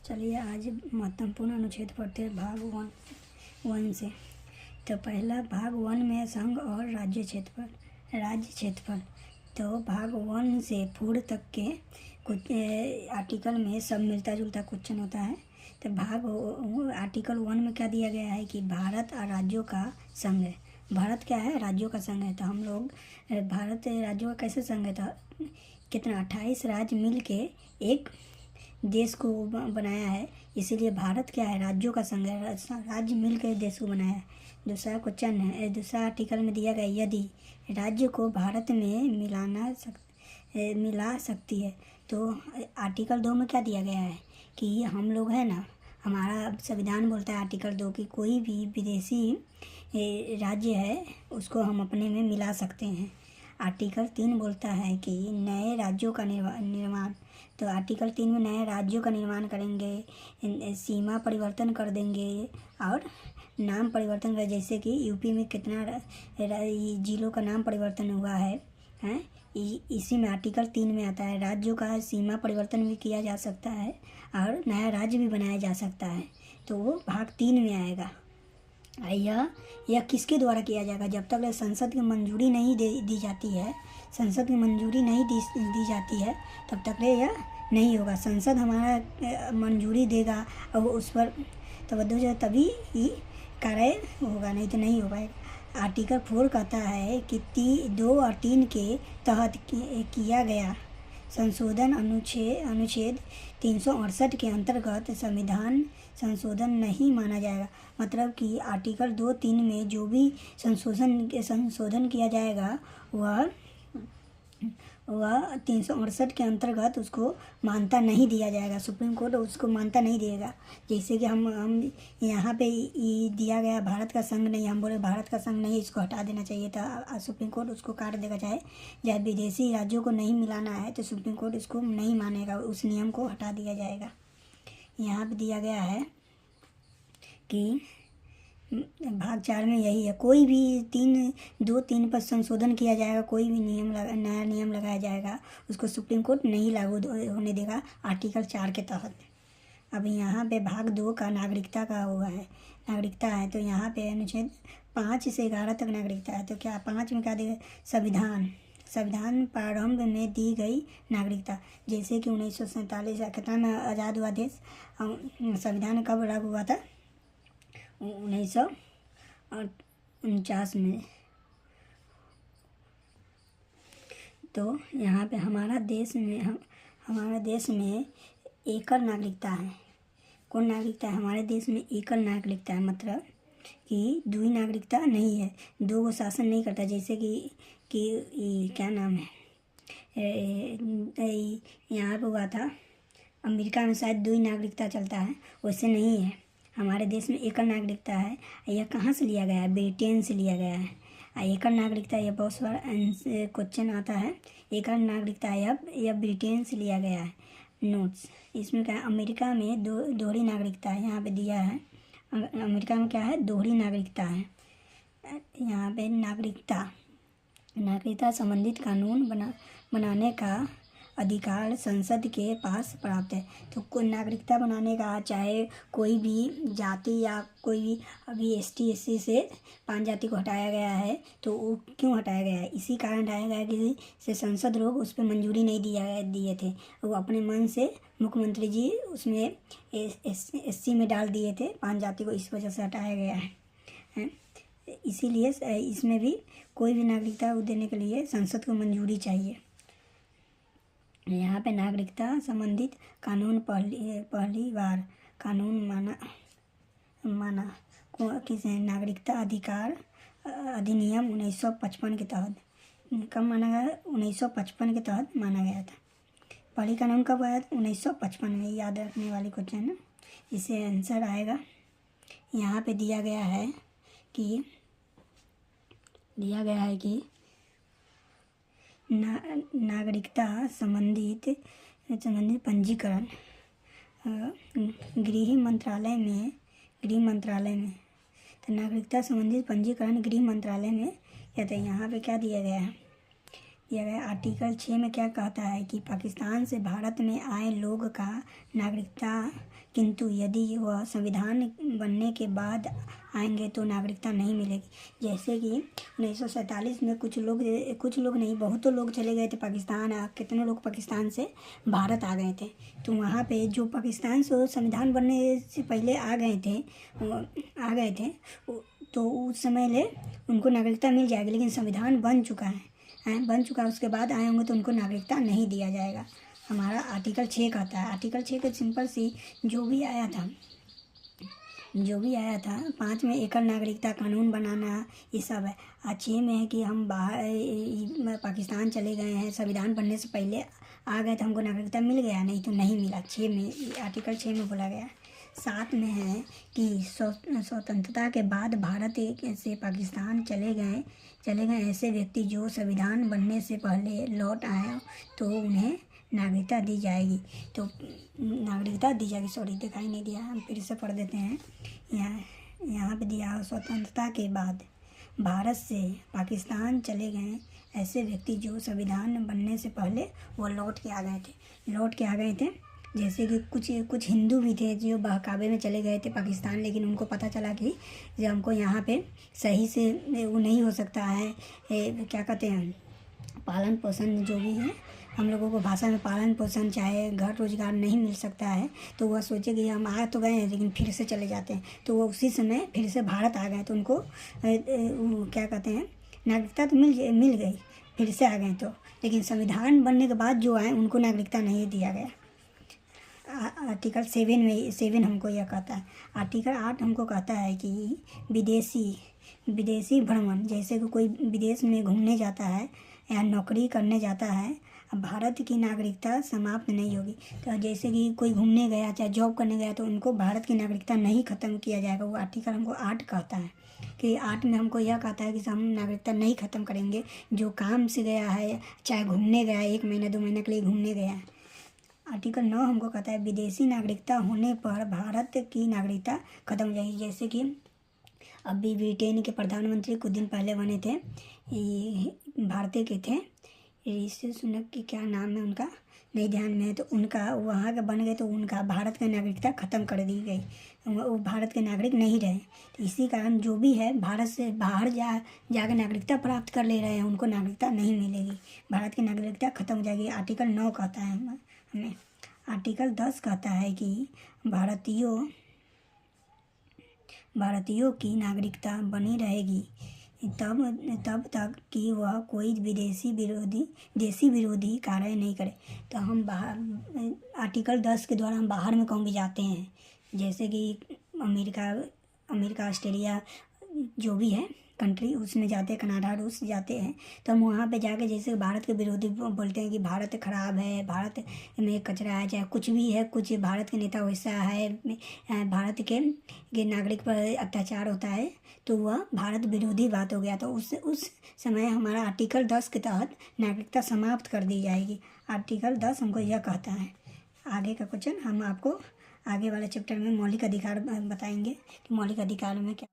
चलिए आज महत्वपूर्ण अनुच्छेद पढ़ते हैं भाग वन से। तो पहला भाग वन में संघ और राज्य क्षेत्रफल। तो भाग वन से 4 तक के कुछ आर्टिकल में सब मिलता जुलता क्वेश्चन होता है। तो आर्टिकल 1 में क्या दिया गया है कि भारत और राज्यों का संघ है। भारत क्या है? राज्यों का संघ है। तो हम लोग भारत राज्यों का कैसे संघ है? तो कितना 28 राज्य मिल के एक देश को बनाया है, इसीलिए भारत क्या है? राज्यों का संघ है। राज्य मिलकर देश को बनाया है। दूसरा क्वेश्चन है, दूसरा आर्टिकल में दिया गया यदि राज्य को भारत में मिला सकती है। तो आर्टिकल 2 में क्या दिया गया है कि हम लोग है ना, हमारा संविधान बोलता है आर्टिकल 2 कि कोई भी विदेशी राज्य है उसको हम अपने में मिला सकते हैं। आर्टिकल 3 बोलता है कि नए राज्यों का निर्माण। तो आर्टिकल 3 में नए राज्यों का निर्माण करेंगे, सीमा परिवर्तन कर देंगे और नाम परिवर्तन कर, जैसे कि यूपी में कितना जिलों का नाम परिवर्तन हुआ है इसी में आर्टिकल 3 में आता है। राज्यों का सीमा परिवर्तन भी किया जा सकता है और नया राज्य भी बनाया जा सकता है। तो वो भाग 3 में आएगा। यह किसके द्वारा किया जाएगा? जब तक संसद की मंजूरी नहीं दी जाती है, संसद की मंजूरी नहीं दी जाती है तब तक यह नहीं होगा। संसद हमारा मंजूरी देगा और उस पर तभी ही कार्य होगा, नहीं तो नहीं हो पाएगा। आर्टिकल 4 कहता है कि 2 और 3 के तहत किया गया संशोधन अनुच्छेद 368 के अंतर्गत संविधान संशोधन नहीं माना जाएगा। मतलब कि आर्टिकल 2-3 में जो भी संशोधन किया जाएगा वह 368 के अंतर्गत उसको मान्यता नहीं दिया जाएगा। सुप्रीम कोर्ट उसको मान्यता नहीं देगा। जैसे कि हम यहाँ पे दिया गया भारत का संघ नहीं, हम बोले भारत का संघ नहीं, इसको हटा देना चाहिए था। सुप्रीम कोर्ट उसको काट देगा। चाहे विदेशी राज्यों को नहीं मिलाना है तो सुप्रीम कोर्ट इसको नहीं मानेगा, उस नियम को हटा दिया जाएगा। यहाँ पे दिया गया है कि भाग 4 में यही है, कोई भी 2-3 पर संशोधन किया जाएगा, कोई भी नया नियम लगाया जाएगा, उसको सुप्रीम कोर्ट नहीं लागू होने देगा आर्टिकल 4 के तहत। अब यहाँ पे भाग 2 का नागरिकता का हुआ है, नागरिकता है। तो यहाँ पे अनुच्छेद 5 से 11 तक नागरिकता है। तो क्या 5 में क्या दिया? संविधान प्रारंभ में दी गई नागरिकता। जैसे कि 1947 कितना में आज़ाद हुआ देश, संविधान कब लागू हुआ था? 1949 में। तो यहाँ पे हमारा देश में एकल नागरिकता है। कौन नागरिकता है? हमारे देश में एकल नागरिकता है, मतलब कि द्वि नागरिकता नहीं है, 2 को शासन नहीं करता। जैसे कि क्या नाम है, यहाँ पे हुआ था अमेरिका में शायद द्वि नागरिकता चलता है, वैसे नहीं है। हमारे देश में एकल नागरिकता है। यह कहाँ से लिया गया है? ब्रिटेन से लिया गया है। एकल नागरिकता, यह बहुत बार क्वेश्चन आता है। एकल नागरिकता यह ब्रिटेन से लिया गया है। नोट्स इसमें क्या है? अमेरिका में दोहरी नागरिकता है, यहाँ पे दिया है। अमेरिका में क्या है? दोहरी नागरिकता है। यहाँ पे नागरिकता संबंधित कानून बनाने का अधिकार संसद के पास प्राप्त है। तो कोई नागरिकता बनाने का, चाहे कोई भी जाति या कोई भी, अभी ST SC से 5 जाति को हटाया गया है, तो वो क्यों हटाया गया है? इसी कारण हटाया गया कि से संसद लोग उस पर मंजूरी नहीं दिए थे। वो अपने मन से मुख्यमंत्री जी उसमें SC में डाल दिए थे 5 जाति को, इस वजह से हटाया गया है। इसीलिए इसमें भी कोई भी नागरिकता देने के लिए संसद को मंजूरी चाहिए। यहाँ पे नागरिकता संबंधित कानून पहली बार कानून माना किस नागरिकता अधिकार अधिनियम 1955 के तहत। कब माना गया? 1955 के तहत माना गया था। पहली कानून कब आया? 1955 में। याद रखने वाली क्वेश्चन है, इससे आंसर आएगा। यहाँ पे दिया गया है कि नागरिकता संबंधित पंजीकरण गृह मंत्रालय में। तो नागरिकता संबंधित पंजीकरण गृह मंत्रालय में कहते हैं। यहाँ पे क्या दिया गया है? आर्टिकल 6 में क्या कहता है कि पाकिस्तान से भारत में आए लोग का नागरिकता किंतु यदि वह संविधान बनने के बाद आएंगे तो नागरिकता नहीं मिलेगी। जैसे कि 1947 में कुछ लोग नहीं, बहुत लोग चले गए थे पाकिस्तान, कितने लोग पाकिस्तान से भारत आ गए थे। तो वहाँ पे जो पाकिस्तान से संविधान बनने से पहले आ गए थे तो उस समय ले उनको नागरिकता मिल जाएगी। लेकिन संविधान बन चुका है, उसके बाद आए होंगे तो उनको नागरिकता नहीं दिया जाएगा। हमारा आर्टिकल 6 कहता है, आर्टिकल 6 के सिंपल सी जो भी आया था 5 में एकल नागरिकता कानून बनाना, ये सब है। 6 में है कि हम बाहर पाकिस्तान चले गए हैं, संविधान बनने से पहले आ गए तो हमको नागरिकता मिल गया, नहीं तो नहीं मिला। 6 में, आर्टिकल 6 में बोला गया। 7 में है कि स्वतंत्रता के बाद भारत से पाकिस्तान चले गए ऐसे व्यक्ति जो संविधान बनने से पहले लौट आए तो उन्हें नागरिकता दी जाएगी। तो नागरिकता दी जाएगी, सॉरी दिखाई नहीं दिया, हम फिर से पढ़ देते हैं। यहाँ पे दिया, स्वतंत्रता के बाद भारत से पाकिस्तान चले गए ऐसे व्यक्ति जो संविधान बनने से पहले वो लौट के आ गए थे। जैसे कि कुछ हिंदू भी थे जो बहकावे में चले गए थे पाकिस्तान, लेकिन उनको पता चला कि जब हमको यहाँ पे सही से वो नहीं हो सकता है, क्या कहते हैं, पालन पोषण जो भी है, हम लोगों को भाषा में पालन पोषण चाहे घर रोजगार नहीं मिल सकता है, तो वह सोचे कि हम आ तो गए हैं लेकिन फिर से चले जाते हैं। तो वो उसी समय फिर से भारत आ गए, तो उनको क्या कहते हैं, नागरिकता तो मिल गई, फिर से आ गए। तो लेकिन संविधान बनने के बाद जो आए उनको नागरिकता नहीं दिया गया। आर्टिकल 7 हमको यह कहता है। आर्टिकल 8 हमको कहता है कि विदेशी भ्रमण, जैसे कि कोई विदेश में घूमने जाता है या नौकरी करने जाता है, भारत की नागरिकता समाप्त नहीं होगी। तो जैसे कि कोई घूमने गया चाहे जॉब करने गया तो उनको भारत की नागरिकता नहीं ख़त्म किया जाएगा। वो आर्टिकल हमको 8 कहता है कि 8 में हमको यह कहता है कि हम नागरिकता नहीं ख़त्म करेंगे। जो काम से गया है, चाहे घूमने गया, 1 महीना 2 महीने के लिए घूमने गया है। आर्टिकल 9 हमको कहता है विदेशी नागरिकता होने पर भारत की नागरिकता ख़त्म हो जाएगी। जैसे कि अभी ब्रिटेन के प्रधानमंत्री कुछ दिन पहले बने थे, भारतीय के थे, ऋषि सुनक की क्या नाम है उनका नहीं ध्यान में है, तो उनका वहाँ के बन गए तो उनका भारत की नागरिकता ख़त्म कर दी गई, वो भारत के नागरिक नहीं रहे। तो इसी कारण जो भी है भारत से बाहर जाकर नागरिकता प्राप्त कर ले रहे हैं उनको नागरिकता नहीं मिलेगी, भारत की नागरिकता ख़त्म हो जाएगी। आर्टिकल 9 कहता है हमें। आर्टिकल 10 कहता है कि भारतीयों की नागरिकता बनी रहेगी तब तक कि वह कोई देशी विरोधी कार्य नहीं करे। तो हम आर्टिकल 10 के द्वारा हम बाहर में कहीं भी जाते हैं, जैसे कि अमेरिका ऑस्ट्रेलिया जो भी है कंट्री, उसमें जाते हैं, कनाडा रूस जाते हैं, तो हम वहाँ पे जाके जैसे भारत के विरोधी बोलते हैं कि भारत ख़राब है, भारत में कचरा है, चाहे कुछ भी है, कुछ भारत के नेता वैसा है, भारत के नागरिक पर अत्याचार होता है, तो वह भारत विरोधी बात हो गया। तो उस समय हमारा आर्टिकल 10 के तहत नागरिकता समाप्त कर दी जाएगी। आर्टिकल 10 हमको यह कहता है। आगे का क्वेश्चन हम आपको आगे वाले चैप्टर में मौलिक अधिकार बताएंगे कि मौलिक अधिकार में क्या